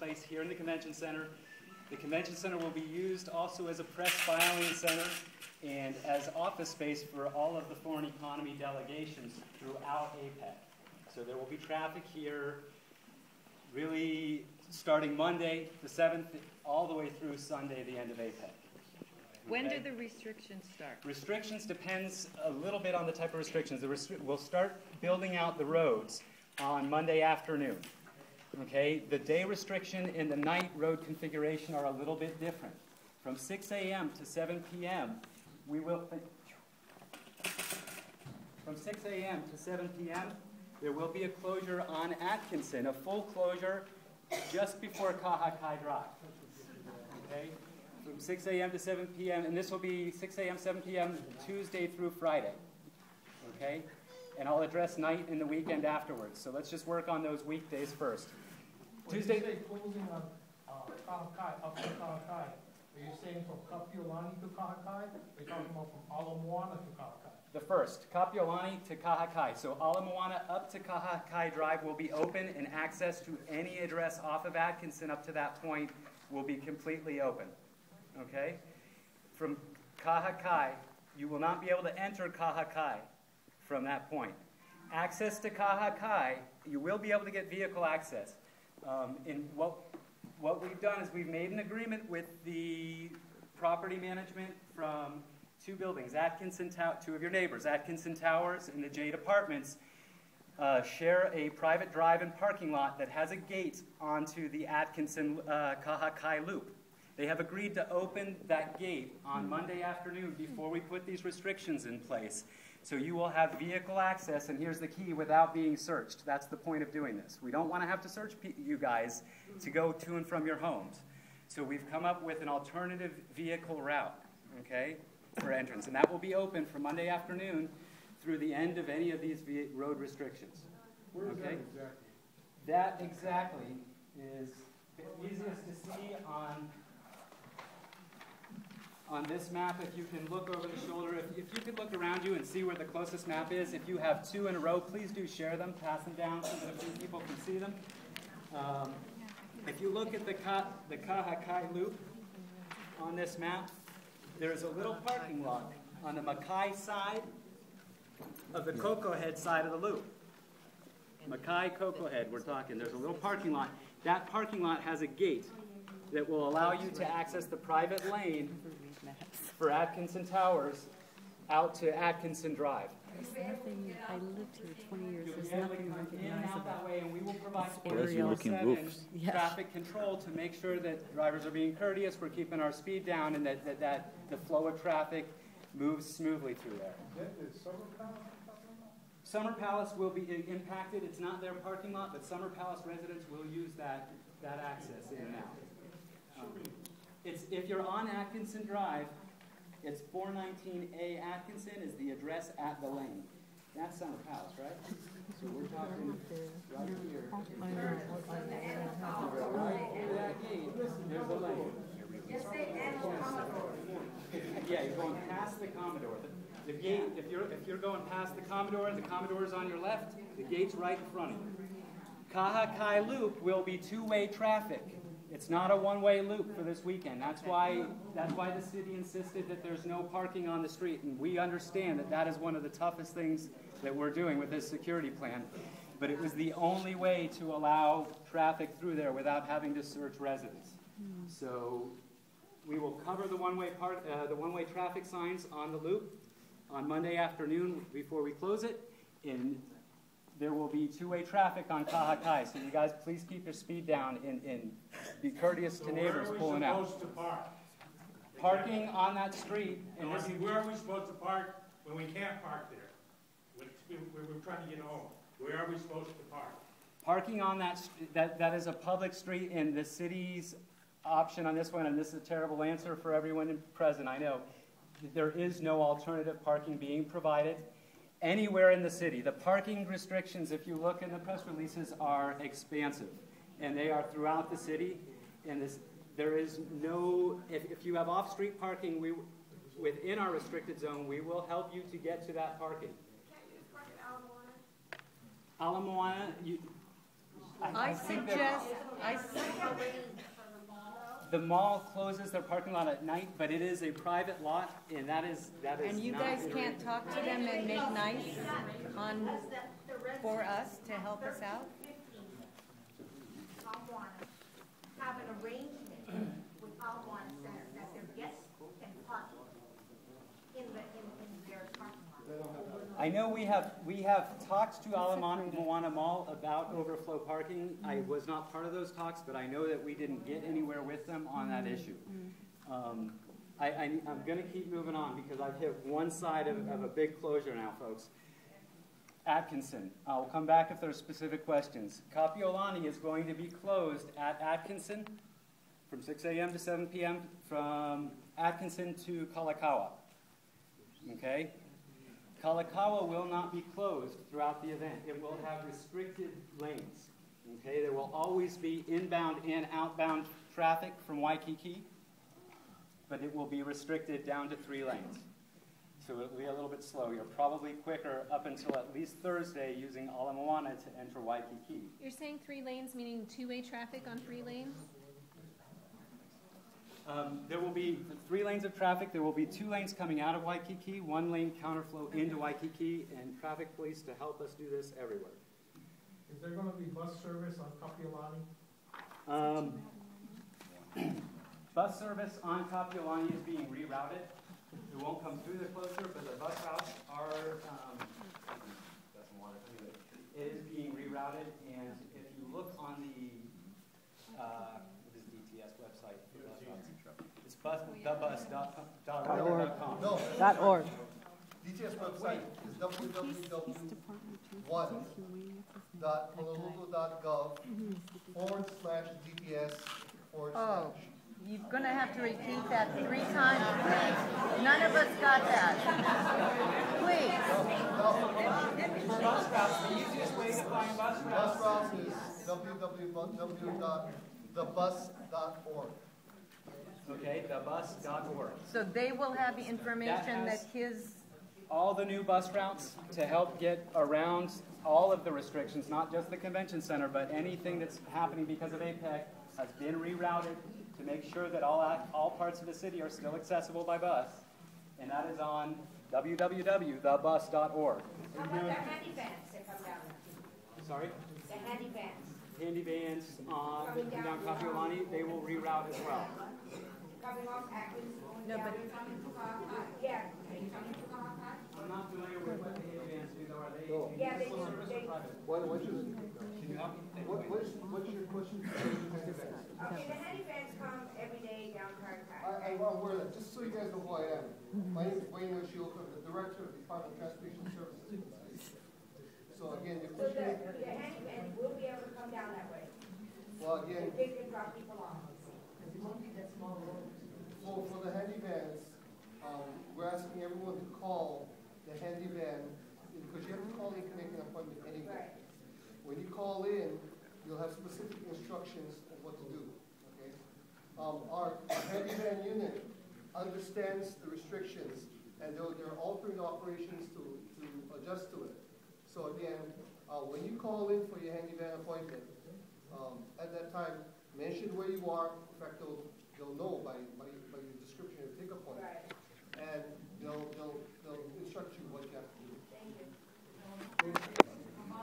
place here in the convention center. The convention center will be used also as a press filing center and as office space for all of the foreign economy delegations throughout APEC. So there will be traffic here really starting Monday the 7th all the way through Sunday, the end of APEC. When do the restrictions start? Restrictions depends a little bit on the type of restrictions. We'll start building out the roads on Monday afternoon. Okay, the day restriction and the night road configuration are a little bit different. From 6 a.m. to 7 p.m., we will, from 6 a.m. to 7 p.m., there will be a closure on Atkinson, a full closure just before Kahakai Drive. Okay, from 6 a.m. to 7 p.m., and this will be 6 a.m., 7 p.m., Tuesday through Friday. Okay, and I'll address night and the weekend afterwards. So let's just work on those weekdays first. When Tuesday. You say closing on Kahakai, up to Kahakai, are you saying from Kapiolani to Kahakai? Or are you talking about from Ala Moana to Kahakai? The first, Kapiolani to Kahakai. So Ala Moana up to Kahakai Drive will be open, and access to any address off of Atkinson up to that point will be completely open. Okay? From Kahakai, you will not be able to enter Kahakai from that point. Access to Kahakai, you will be able to get vehicle access. And what we've done is we've made an agreement with the property management from two buildings, two of your neighbors, Atkinson Towers and the Jade Apartments, share a private drive and parking lot that has a gate onto the Atkinson Kahakai loop. They have agreed to open that gate on Monday afternoon before we put these restrictions in place. So you will have vehicle access, and here's the key, without being searched. That's the point of doing this. We don't want to have to search you guys to go to and from your homes. So we've come up with an alternative vehicle route, okay, for entrance. And that will be open from Monday afternoon through the end of any of these road restrictions. Where is okay? that exactly? That exactly is the easiest to see on this map. If you can look over the shoulder, if you could look around you and see where the closest map is. If you have two in a row, please do share them, pass them down so that a few people can see them. If you look at the Kahakai loop on this map, there's a little parking lot on the Mackay side of the Cocoa Head side of the loop. Mackay Cocoa Head, we're talking. There's a little parking lot. That parking lot has a gate that will allow you to access the private lane for Atkinson Towers out to Atkinson Drive. There's nothing, I lived here 20 years, You'll there's be able to nothing come in and out recognizable. that way, and we will provide Aerial. 24/7 Yeah. traffic control to make sure that drivers are being courteous, we're keeping our speed down, and that the flow of traffic moves smoothly through there. Is Summer Palace? Summer Palace will be impacted. It's not their parking lot, but Summer Palace residents will use that access in and out. If you're on Atkinson Drive, it's 419A Atkinson is the address at the lane. That's Summer Palace, right? So we're talking right here. Right over that gate, there's the lane. Yeah, you're going past the Commodore. The gate, if you're going past the Commodore's on your left, the gate's right in front of you. Kahakai Loop will be two-way traffic. It's not a one-way loop for this weekend. That's why the city insisted that there's no parking on the street, and we understand that that is one of the toughest things that we're doing with this security plan. But it was the only way to allow traffic through there without having to search residents. So we will cover the one-way traffic signs on the loop on Monday afternoon before we close it, and there will be two-way traffic on Kahakai, so you guys please keep your speed down and be courteous to neighbors pulling out. Where are we supposed to park? Parking on that street. No, I mean, where are we supposed to park when we can't park there? We're trying to get home. Where are we supposed to park? Parking on that is a public street, and the city's option on this one, and this is a terrible answer for everyone present, I know, there is no alternative parking being provided anywhere in the city. The parking restrictions, if you look in the press releases, are expansive, and they are throughout the city. And there is no, if you have off-street parking, within our restricted zone, we will help you to get to that parking. Can't you just park at Ala Moana? Ala Moana, I think suggest, the mall closes their parking lot at night, but it is a private lot, and that is and you not guys iterated. can't talk to them and make nice on, for us to help us out? Have an arrangement with Alwana Center that their guests can park in their parking lot. I know we have talked to Ala Moana Mall about overflow parking. I was not part of those talks, but I know that we didn't get anywhere with them on that issue. I'm going to keep moving on because I've hit one side of a big closure now, folks. Atkinson. I'll come back if there are specific questions. Kapiolani is going to be closed at Atkinson from 6 a.m. to 7 p.m. from Atkinson to Kalakaua. Okay? Kalakaua will not be closed throughout the event. It will have restricted lanes. Okay? There will always be inbound and outbound traffic from Waikiki, but it will be restricted down to 3 lanes. So it'll be a little bit slow. You're probably quicker up until at least Thursday using Ala Moana to enter Waikiki. You're saying 3 lanes, meaning two-way traffic on 3 lanes? There will be 3 lanes of traffic. There will be 2 lanes coming out of Waikiki, 1 lane counterflow into Waikiki, and traffic police to help us do this everywhere. Is there gonna be bus service on Kapiolani? Bus service on Kapiolani is being rerouted. It won't come through the closure, but the bus routes are, it is being rerouted, and if you look on the, what is DTS website for bus routes? It's thebus.org.com. No, .org. DTS website is www.honolulu.gov/DTS/. Oh, you're gonna have to repeat that 3 times, please. None of us got that. Please. Bus routes, the easiest way to find bus routes. Bus routes is www.thebus.org. Okay, thebus.org. So they will have the information that his, All the new bus routes to help get around all of the restrictions, not just the convention center, but anything that's happening because of APEC has been rerouted to make sure that all parts of the city are still accessible by bus. And that is on www.thebus.org. How about the handy vans that come down? Sorry? The handy vans. Handy vans coming down Kapiolani, they will reroute as well. Coming off Atkins, going No, down. but- Yeah, are you coming to Kahakai? I'm not familiar with what the handy vans do, though. Are they Yeah, they full do. service or private? What's your question? Okay, the handy vans come every day down Kahakai. I'm aware of that. Just so you guys know who I am. My name is Wayne Yoshioka, the Director of the Department of Transportation Services. So again, your So question is, the handy vans will be able to come down that way. well, again, They can drop people off. for the handy vans, we're asking everyone to call the handy van, because you have to call in to make an appointment anyway. Right. When you call in, you'll have specific instructions of what to do, okay? Our handy van unit understands the restrictions, and they're altering operations to adjust to it. So again, when you call in for your handy van appointment, at that time, mention where you are. In fact, they'll know by your description of the pickup point. Right. And they'll